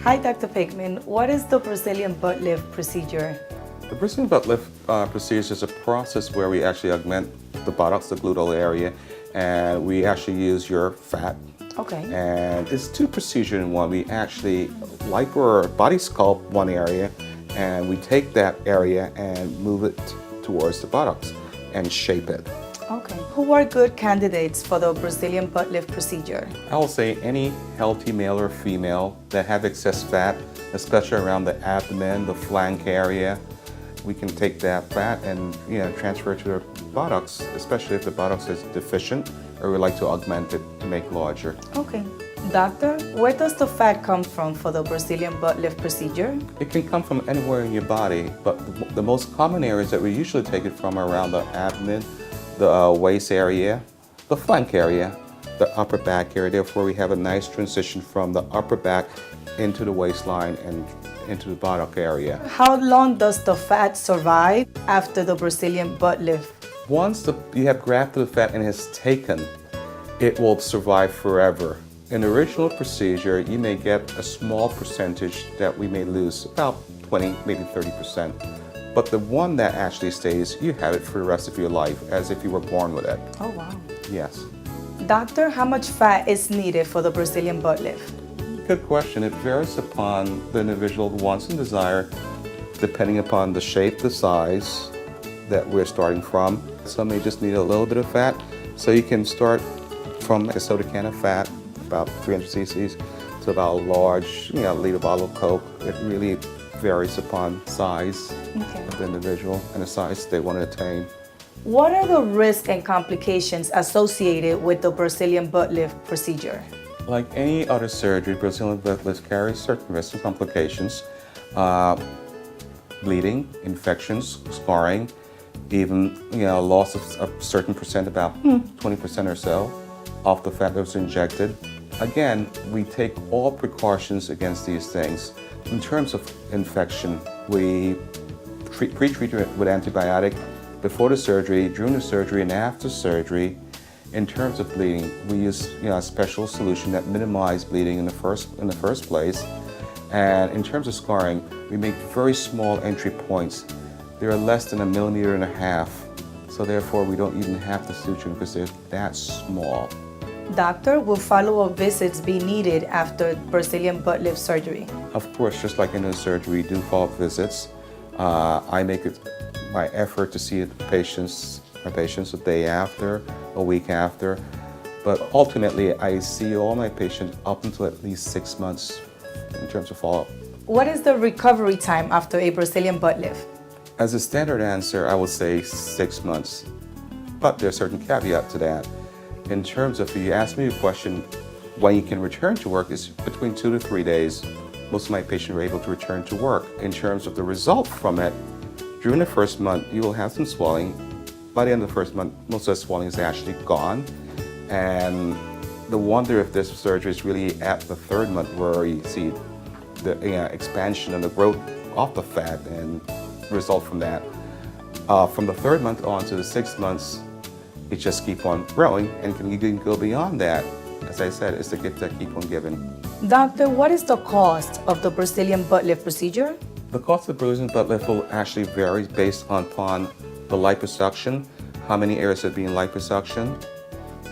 Hi, Dr. Pakeman. What is the Brazilian butt lift procedure? The Brazilian butt lift procedure is a process where we actually augment the buttocks, the gluteal area, and we actually use your fat. Okay. And it's two procedures in one. We actually lipo or body sculpt one area, and we take that area and move it towards the buttocks and shape it. Okay. Who are good candidates for the Brazilian butt lift procedure? I will say any healthy male or female that have excess fat, especially around the abdomen, the flank area. We can take that fat and transfer it to the buttocks, especially if the buttocks is deficient or we like to augment it to make larger. Okay. Doctor, where does the fat come from for the Brazilian butt lift procedure? It can come from anywhere in your body, but the most common areas that we usually take it from are around the abdomen, the waist area, the flank area, the upper back area. Therefore, we have a nice transition from the upper back into the waistline and into the buttock area. How long does the fat survive after the Brazilian butt lift? Once you have grafted the fat and it's taken, it will survive forever. In the original procedure, you may get a small percentage that we may lose, about 20, maybe 30%. But the one that actually stays, you have it for the rest of your life, as if you were born with it. Oh, wow. Yes. Doctor, how much fat is needed for the Brazilian butt lift? Good question. It varies upon the individual wants and desire, depending upon the shape, the size that we're starting from. Some may just need a little bit of fat, so you can start from a soda can of fat, about 300 cc's, to about a large, liter bottle of Coke. It really varies upon size of the individual and the size they want to attain. What are the risks and complications associated with the Brazilian butt lift procedure? Like any other surgery, Brazilian butt lift carries certain risks and complications. Bleeding, infections, scarring, even loss of a certain percent, about 20% or so, of the fat that was injected. Again, we take all precautions against these things. In terms of infection, we pre-treat it with antibiotic before the surgery, during the surgery, and after surgery. In terms of bleeding, we use a special solution that minimizes bleeding in the first place. And in terms of scarring, we make very small entry points. They're less than 1.5 millimeters, so therefore we don't even have to suture because they're that small. Doctor, will follow-up visits be needed after Brazilian butt lift surgery? Of course, just like any surgery, we do follow-up visits. I make it my effort to see my patients a day after, a week after. But ultimately, I see all my patients up until at least 6 months in terms of follow-up. What is the recovery time after a Brazilian butt lift? As a standard answer, I would say 6 months. But there's a certain caveat to that. In terms of, if you ask me a question, when you can return to work is between 2 to 3 days. Most of my patients are able to return to work. In terms of the result from it, during the first month, you will have some swelling. By the end of the first month, most of the swelling is actually gone. And the wonder if this surgery is really at the third month where you see the expansion and the growth of the fat and result from that. From the third month on to the 6 months, it just keep on growing and you can go beyond that. As I said, it's the gift that keep on giving. Doctor, what is the cost of the Brazilian butt lift procedure? The cost of Brazilian butt lift will actually vary based upon the liposuction, how many areas are being liposuction.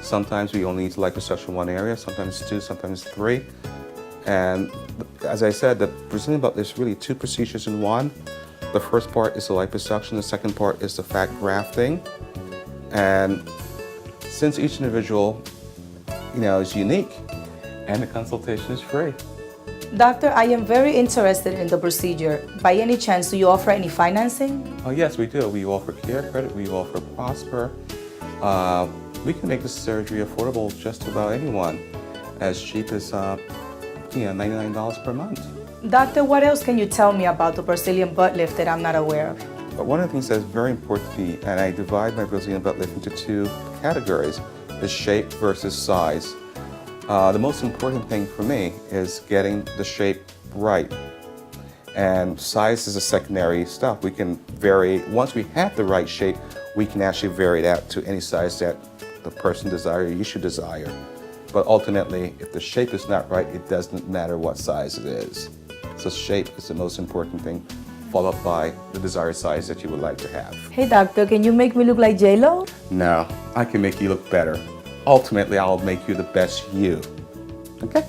Sometimes we only need to liposuction one area, sometimes 2, sometimes 3. And as I said, the Brazilian butt lift is really 2 procedures in one. The first part is the liposuction, the second part is the fat grafting. And since each individual, is unique, and the consultation is free. Doctor, I am very interested in the procedure. By any chance, do you offer any financing? Oh yes, we do. We offer care credit, we offer Prosper. We can make this surgery affordable just to about anyone, as cheap as $99 per month. Doctor, what else can you tell me about the Brazilian butt lift that I'm not aware of? But one of the things that's very important to me, and I divide my Brazilian butt lift into 2 categories, is shape versus size. The most important thing for me is getting the shape right. And size is a secondary stuff. We can vary, once we have the right shape, we can actually vary that to any size that the person desires, you should desire. But ultimately, if the shape is not right, it doesn't matter what size it is. So shape is the most important thing, followed by the desired size that you would like to have. Hey doctor, can you make me look like J-Lo? No, I can make you look better. Ultimately, I'll make you the best you. Okay?